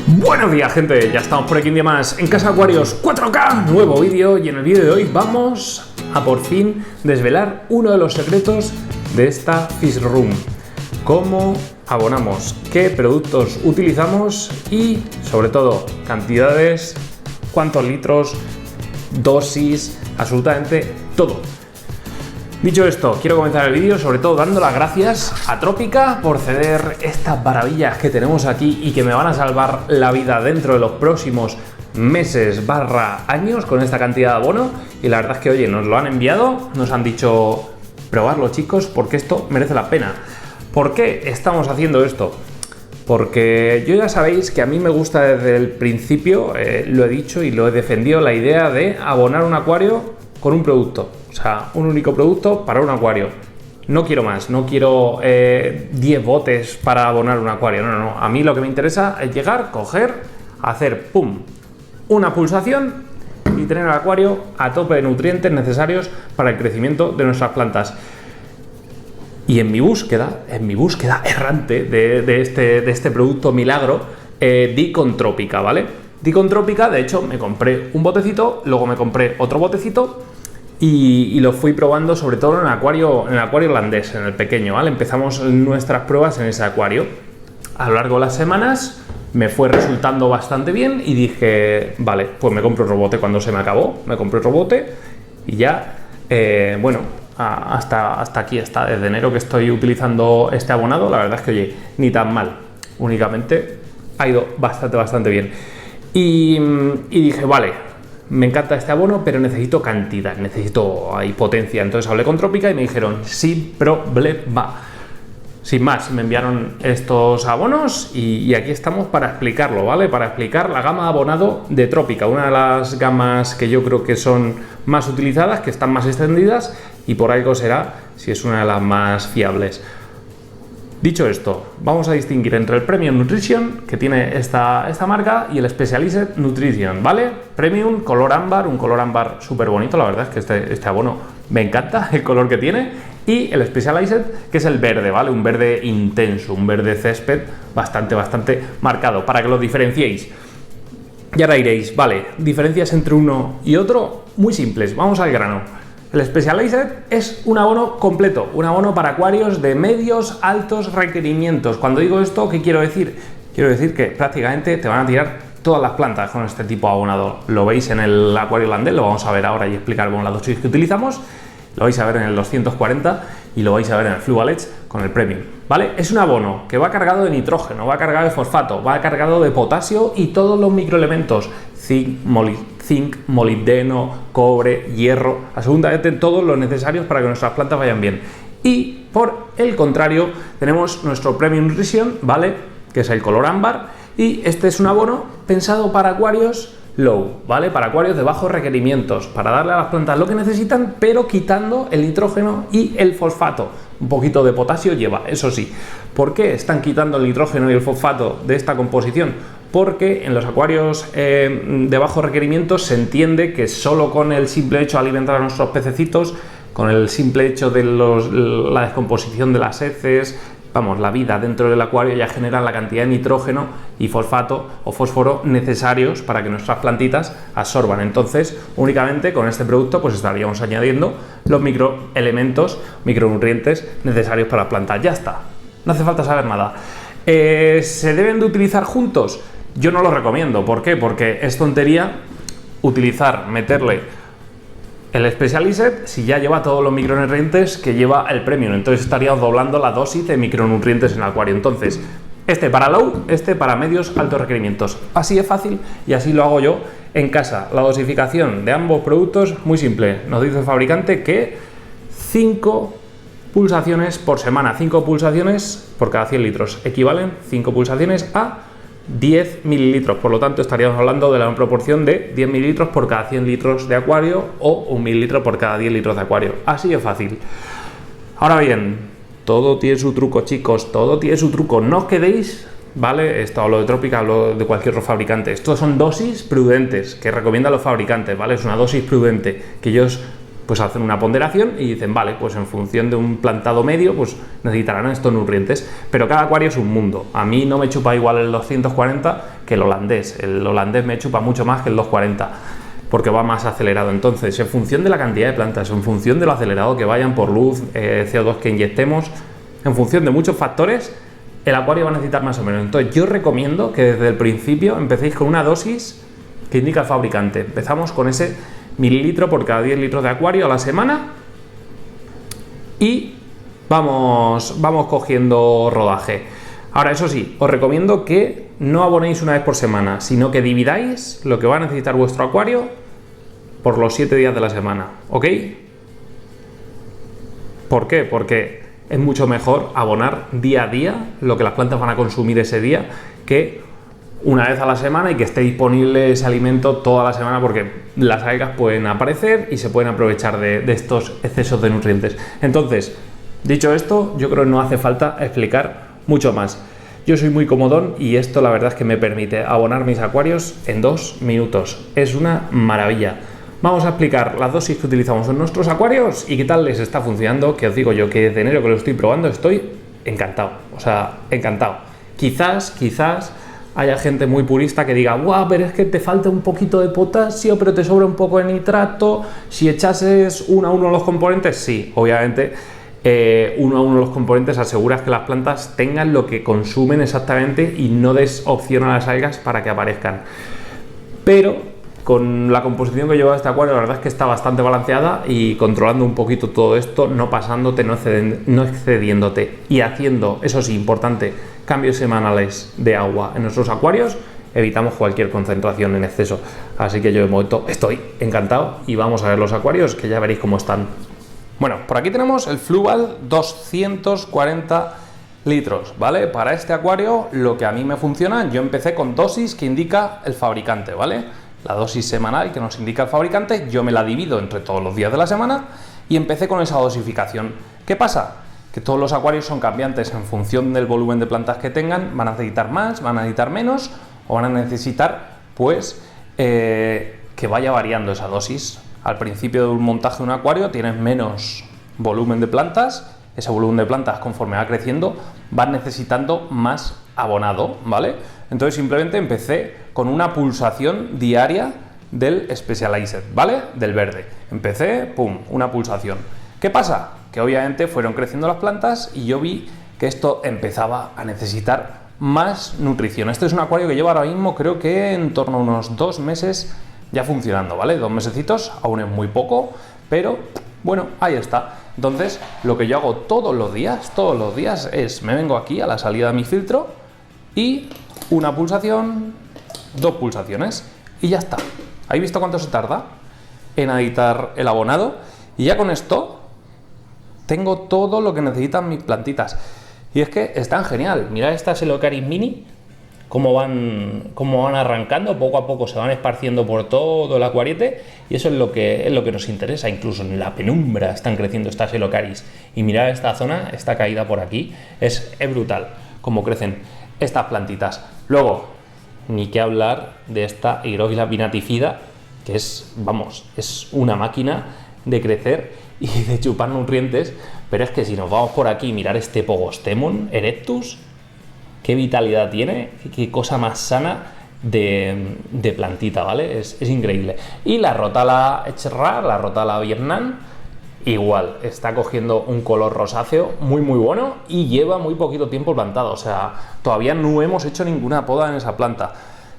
Buenos días, gente, ya estamos por aquí un día más en Casa Acuarios 4K, nuevo vídeo, y en el vídeo de hoy vamos a por fin desvelar uno de los secretos de esta Fish Room: cómo abonamos, qué productos utilizamos y sobre todo cantidades, cuántos litros, dosis, absolutamente todo. Dicho esto, quiero comenzar el vídeo sobre todo dando las gracias a Tropica por ceder estas maravillas que tenemos aquí y que me van a salvar la vida dentro de los próximos meses / años con esta cantidad de abono. Y la verdad es que, oye, nos lo han enviado, nos han dicho probarlo, chicos, porque esto merece la pena. ¿Por qué estamos haciendo esto? Porque yo ya sabéis que a mí me gusta desde el principio, lo he dicho y lo he defendido, la idea de abonar un acuario con un producto. O sea, un único producto para un acuario. No quiero más, no quiero 10 botes para abonar un acuario. No. A mí lo que me interesa es llegar, coger, hacer pum, una pulsación y tener el acuario a tope de nutrientes necesarios para el crecimiento de nuestras plantas. Y en mi búsqueda errante de este producto milagro, di con Tropica, ¿vale? Di con Tropica, de hecho, me compré un botecito, luego me compré otro botecito y lo fui probando sobre todo en el acuario irlandés, en el pequeño, ¿vale? Empezamos nuestras pruebas en ese acuario. A lo largo de las semanas me fue resultando bastante bien y dije, vale, pues me compro otro bote cuando se me acabó. Me compré otro bote y ya, bueno, hasta aquí está. Desde enero que estoy utilizando este abonado, la verdad es que, oye, ni tan mal. Únicamente ha ido bastante bien. Y dije, vale, me encanta este abono, pero necesito cantidad, necesito ahí potencia. Entonces hablé con Tropica y me dijeron, sin problema. Sin más, me enviaron estos abonos y aquí estamos para explicarlo, ¿vale? Para explicar la gama de abonado de Tropica, una de las gamas que yo creo que son más utilizadas, que están más extendidas y por algo será si es una de las más fiables. Dicho esto, vamos a distinguir entre el Premium Nutrition, que tiene esta marca, y el Specialized Nutrition, ¿vale? Premium, color ámbar, un color ámbar súper bonito, la verdad es que este abono me encanta el color que tiene, y el Specialized, que es el verde, ¿vale? Un verde intenso, un verde césped bastante marcado, para que lo diferenciéis. Y ahora diréis, vale, diferencias entre uno y otro, muy simples, vamos al grano. El Specialized es un abono completo, un abono para acuarios de medios, altos requerimientos. Cuando digo esto, ¿qué quiero decir? Quiero decir que prácticamente te van a tirar todas las plantas con este tipo de abonado. Lo veis en el acuario irlandés, lo vamos a ver ahora y explicar con las dosis que utilizamos. Lo vais a ver en el 240 y lo vais a ver en el Fluval Edge con el Premium, ¿vale? Es un abono que va cargado de nitrógeno, va cargado de fosfato, va cargado de potasio y todos los microelementos, zinc, molibdeno, cobre, hierro, absolutamente todos los necesarios para que nuestras plantas vayan bien. Y por el contrario, tenemos nuestro Premium Nutrition, ¿vale? Que es el color ámbar, y este es un abono pensado para acuarios low, ¿vale? Para acuarios de bajos requerimientos, para darle a las plantas lo que necesitan, pero quitando el nitrógeno y el fosfato. Un poquito de potasio lleva, eso sí. ¿Por qué están quitando el nitrógeno y el fosfato de esta composición? Porque en los acuarios de bajos requerimientos se entiende que solo con el simple hecho de alimentar a nuestros pececitos, con el simple hecho de la descomposición de las heces, vamos, la vida dentro del acuario ya genera la cantidad de nitrógeno y fosfato o fósforo necesarios para que nuestras plantitas absorban. Entonces, únicamente con este producto pues estaríamos añadiendo los microelementos, micronutrientes necesarios para las plantas. Ya está, no hace falta saber nada. ¿Se deben de utilizar juntos? Yo no lo recomiendo. ¿Por qué? Porque es tontería meterle el Specialized si ya lleva todos los micronutrientes que lleva el Premium. Entonces estaríamos doblando la dosis de micronutrientes en el acuario. Entonces, este para low, este para medios, altos requerimientos. Así es fácil y así lo hago yo en casa. La dosificación de ambos productos, muy simple. Nos dice el fabricante que 5 pulsaciones por semana, 5 pulsaciones por cada 100 litros. Equivalen 5 pulsaciones a 10 mililitros, por lo tanto estaríamos hablando de la proporción de 10 mililitros por cada 100 litros de acuario o 1 mililitro por cada 10 litros de acuario. Así de fácil. Ahora bien, todo tiene su truco, chicos, todo tiene su truco. No os quedéis, ¿vale? Esto hablo de Tropica, hablo de cualquier otro fabricante. Estos son dosis prudentes que recomiendan los fabricantes, ¿vale? Es una dosis prudente que ellos pues hacen una ponderación y dicen, vale, pues en función de un plantado medio, pues necesitarán estos nutrientes. Pero cada acuario es un mundo. A mí no me chupa igual el 240 que el holandés. El holandés me chupa mucho más que el 240 porque va más acelerado. Entonces, en función de la cantidad de plantas, en función de lo acelerado que vayan por luz, CO2 que inyectemos, en función de muchos factores, el acuario va a necesitar más o menos. Entonces, yo recomiendo que desde el principio empecéis con una dosis que indica el fabricante. Empezamos con ese mililitro por cada 10 litros de acuario a la semana y vamos cogiendo rodaje. Ahora, eso sí, os recomiendo que no abonéis una vez por semana, sino que dividáis lo que va a necesitar vuestro acuario por los 7 días de la semana, ¿ok? ¿Por qué? Porque es mucho mejor abonar día a día lo que las plantas van a consumir ese día que una vez a la semana y que esté disponible ese alimento toda la semana, porque las algas pueden aparecer y se pueden aprovechar de estos excesos de nutrientes. Entonces, dicho esto, yo creo que no hace falta explicar mucho más. Yo soy muy comodón y esto la verdad es que me permite abonar mis acuarios en 2 minutos. Es una maravilla. Vamos a explicar las dosis que utilizamos en nuestros acuarios y qué tal les está funcionando, que os digo yo que desde enero que lo estoy probando estoy encantado. O sea, encantado. Quizás haya gente muy purista que diga, guau, pero es que te falta un poquito de potasio, pero te sobra un poco de nitrato. Si echases uno a uno los componentes, sí, obviamente, uno a uno los componentes aseguras que las plantas tengan lo que consumen exactamente y no des opción a las algas para que aparezcan. Pero con la composición que lleva este acuario, la verdad es que está bastante balanceada y controlando un poquito todo esto, no pasándote, no excediéndote y haciendo, eso sí, importante, cambios semanales de agua en nuestros acuarios, evitamos cualquier concentración en exceso. Así que yo de momento estoy encantado y vamos a ver los acuarios que ya veréis cómo están. Bueno, por aquí tenemos el Fluval 240 litros, ¿vale? Para este acuario, lo que a mí me funciona, yo empecé con dosis que indica el fabricante, ¿vale? La dosis semanal que nos indica el fabricante, yo me la divido entre todos los días de la semana y empecé con esa dosificación. ¿Qué pasa? Que todos los acuarios son cambiantes en función del volumen de plantas que tengan, van a necesitar más, van a necesitar menos o van a necesitar, pues, que vaya variando esa dosis. Al principio de un montaje de un acuario tienes menos volumen de plantas, ese volumen de plantas conforme va creciendo va necesitando más abonado, ¿vale? Entonces simplemente empecé con una pulsación diaria del Specialized, ¿vale? Del verde. Empecé, pum, una pulsación. ¿Qué pasa? Que obviamente fueron creciendo las plantas y yo vi que esto empezaba a necesitar más nutrición. Este es un acuario que lleva ahora mismo, creo que en torno a unos 2 meses ya funcionando, ¿vale? 2 mesecitos, aún es muy poco, pero bueno, ahí está. Entonces, lo que yo hago todos los días es, me vengo aquí a la salida de mi filtro y una pulsación, 2 pulsaciones y ya está. ¿Habéis visto cuánto se tarda en editar el abonado? Y ya con esto tengo todo lo que necesitan mis plantitas. Y es que están genial. Mirad esta Celocaris mini, cómo van arrancando, poco a poco se van esparciendo por todo el acuariete y eso es lo que nos interesa. Incluso en la penumbra están creciendo estas Celocaris. Y mirad esta zona, esta caída por aquí, es brutal cómo crecen estas plantitas. Luego, ni que hablar de esta Hygrophila pinnatifida, que es, vamos, es una máquina de crecer y de chupar nutrientes, pero es que si nos vamos por aquí, mirar este Pogostemon erectus, qué vitalidad tiene, qué cosa más sana de plantita, ¿vale? Es increíble. Y la Rotala Echrar, la Rotala Vietnam, igual, está cogiendo un color rosáceo muy bueno y lleva muy poquito tiempo plantada, o sea, todavía no hemos hecho ninguna poda en esa planta.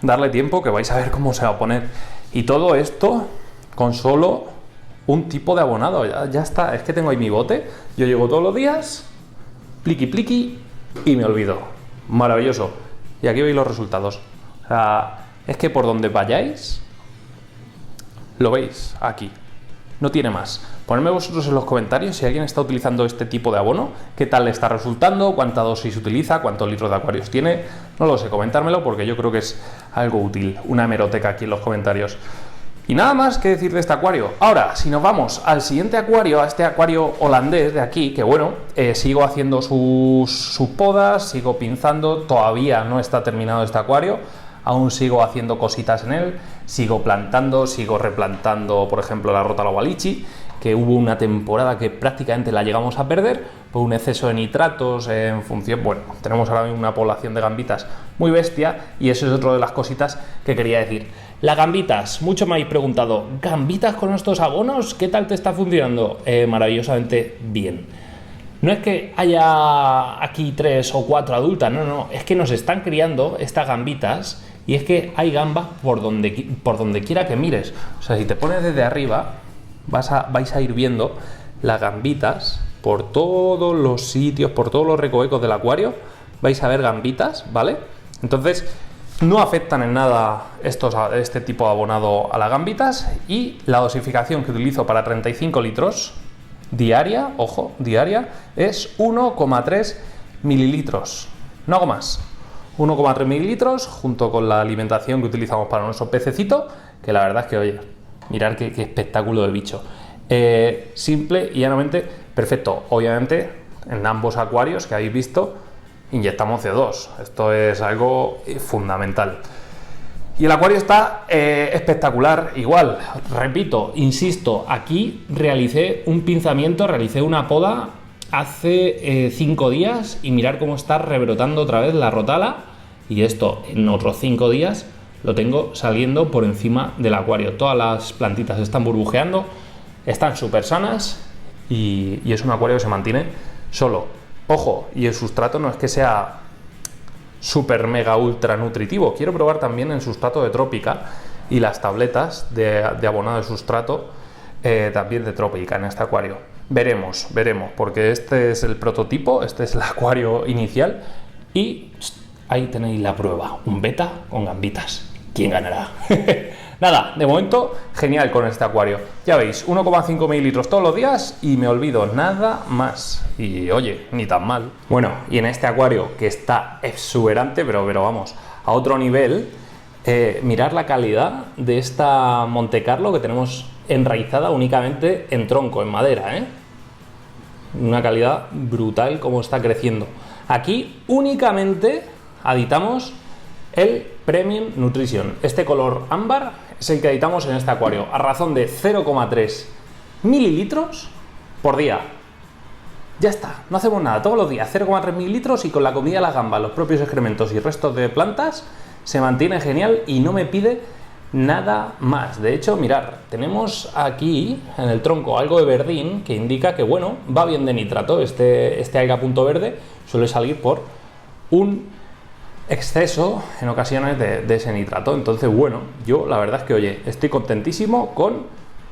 Darle tiempo que vais a ver cómo se va a poner. Y todo esto con solo un tipo de abonado, ya está. Es que tengo ahí mi bote, yo llego todos los días, pliqui y me olvido. Maravilloso. Y aquí veis los resultados. O sea, es que por donde vayáis, lo veis aquí. No tiene más. Ponedme vosotros en los comentarios si alguien está utilizando este tipo de abono, qué tal le está resultando, cuánta dosis utiliza, cuántos litros de acuarios tiene. No lo sé, comentármelo porque yo creo que es algo útil. Una hemeroteca aquí en los comentarios. Y nada más que decir de este acuario. Ahora, si nos vamos al siguiente acuario, a este acuario holandés de aquí, que bueno, sigo haciendo sus podas, sigo pinzando, todavía no está terminado este acuario, aún sigo haciendo cositas en él, sigo plantando, sigo replantando, por ejemplo, la Rotala Wallichi, que hubo una temporada que prácticamente la llegamos a perder por un exceso de nitratos en función, bueno, tenemos ahora mismo una población de gambitas muy bestia y eso es otra de las cositas que quería decir. Las gambitas, mucho me habéis preguntado, ¿gambitas con estos abonos? ¿Qué tal te está funcionando? Maravillosamente bien. No es que haya aquí 3 o 4 adultas, no, es que nos están criando estas gambitas y es que hay gambas por donde quiera que mires. O sea, si te pones desde arriba, vais a ir viendo las gambitas por todos los sitios, por todos los recovecos del acuario, vais a ver gambitas, ¿vale? Entonces, no afectan en nada este tipo de abonado a las gambitas y la dosificación que utilizo para 35 litros diaria, ojo, diaria, es 1,3 mililitros, no hago más. 1,3 mililitros junto con la alimentación que utilizamos para nuestro pececito, que la verdad es que, oye, mirad qué espectáculo de bicho. Simple y llanamente perfecto. Obviamente, en ambos acuarios que habéis visto, inyectamos CO2. Esto es algo fundamental. Y el acuario está espectacular. Igual, repito, insisto, aquí realicé un pinzamiento, realicé una poda hace 5 días y mirar cómo está rebrotando otra vez la rotala. Y esto en otros 5 días lo tengo saliendo por encima del acuario. Todas las plantitas están burbujeando, están súper sanas y es un acuario que se mantiene solo. Ojo, y el sustrato no es que sea súper mega ultra nutritivo. Quiero probar también el sustrato de Trópica y las tabletas de abonado de sustrato también de Trópica en este acuario. Veremos, porque este es el prototipo, este es el acuario inicial y ahí tenéis la prueba, un beta con gambitas. ¿Quién ganará? Nada, de momento genial con este acuario. Ya veis, 1,5 mililitros todos los días y me olvido nada más. Y oye, ni tan mal. Bueno, y en este acuario que está exuberante, pero vamos, a otro nivel, mirad la calidad de esta Monte Carlo que tenemos enraizada únicamente en tronco, en madera, ¿eh? Una calidad brutal como está creciendo. Aquí únicamente aditamos el Premium Nutrition. Este color ámbar es el que editamos en este acuario a razón de 0,3 mililitros por día. Ya está, no hacemos nada, todos los días 0,3 mililitros y con la comida de las gambas, los propios excrementos y restos de plantas se mantiene genial y no me pide nada más. De hecho, mirad, tenemos aquí en el tronco algo de verdín que indica que, bueno, va bien de nitrato. Este alga punto verde suele salir por un exceso en ocasiones de ese nitrato. Entonces, bueno, yo la verdad es que, oye, estoy contentísimo con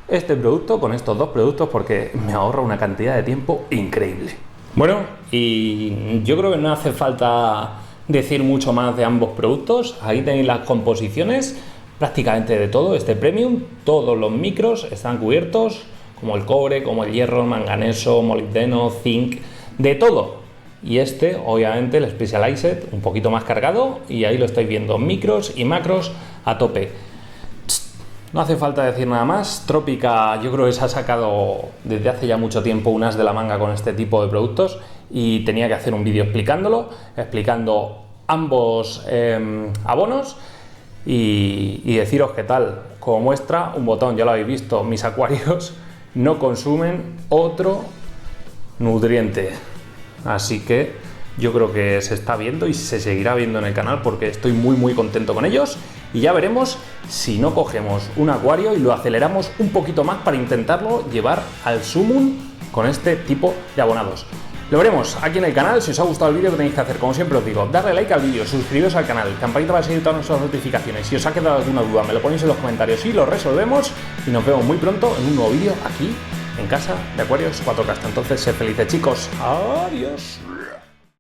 este producto, con estos dos productos, porque me ahorra una cantidad de tiempo increíble. Bueno, y yo creo que no hace falta decir mucho más de ambos productos. Ahí tenéis las composiciones prácticamente de todo. Este Premium, todos los micros están cubiertos, como el cobre, como el hierro, manganeso, molibdeno, zinc, de todo. Y este, obviamente, el Specialized, un poquito más cargado, y ahí lo estáis viendo, micros y macros a tope. No hace falta decir nada más. Trópica, yo creo que se ha sacado desde hace ya mucho tiempo un as de la manga con este tipo de productos y tenía que hacer un vídeo explicando ambos abonos y deciros qué tal. Como muestra, un botón, ya lo habéis visto, mis acuarios no consumen otro nutriente. Así que yo creo que se está viendo y se seguirá viendo en el canal porque estoy muy contento con ellos y ya veremos si no cogemos un acuario y lo aceleramos un poquito más para intentarlo llevar al sumum con este tipo de abonados. Lo veremos aquí en el canal. Si os ha gustado el vídeo, que tenéis que hacer, como siempre os digo, darle like al vídeo, suscribiros al canal, campanita para seguir todas nuestras notificaciones. Si os ha quedado alguna duda, me lo ponéis en los comentarios y lo resolvemos y nos vemos muy pronto en un nuevo vídeo aquí en Casa de Acuarios 4K. Hasta entonces, sed felices, chicos. Adiós.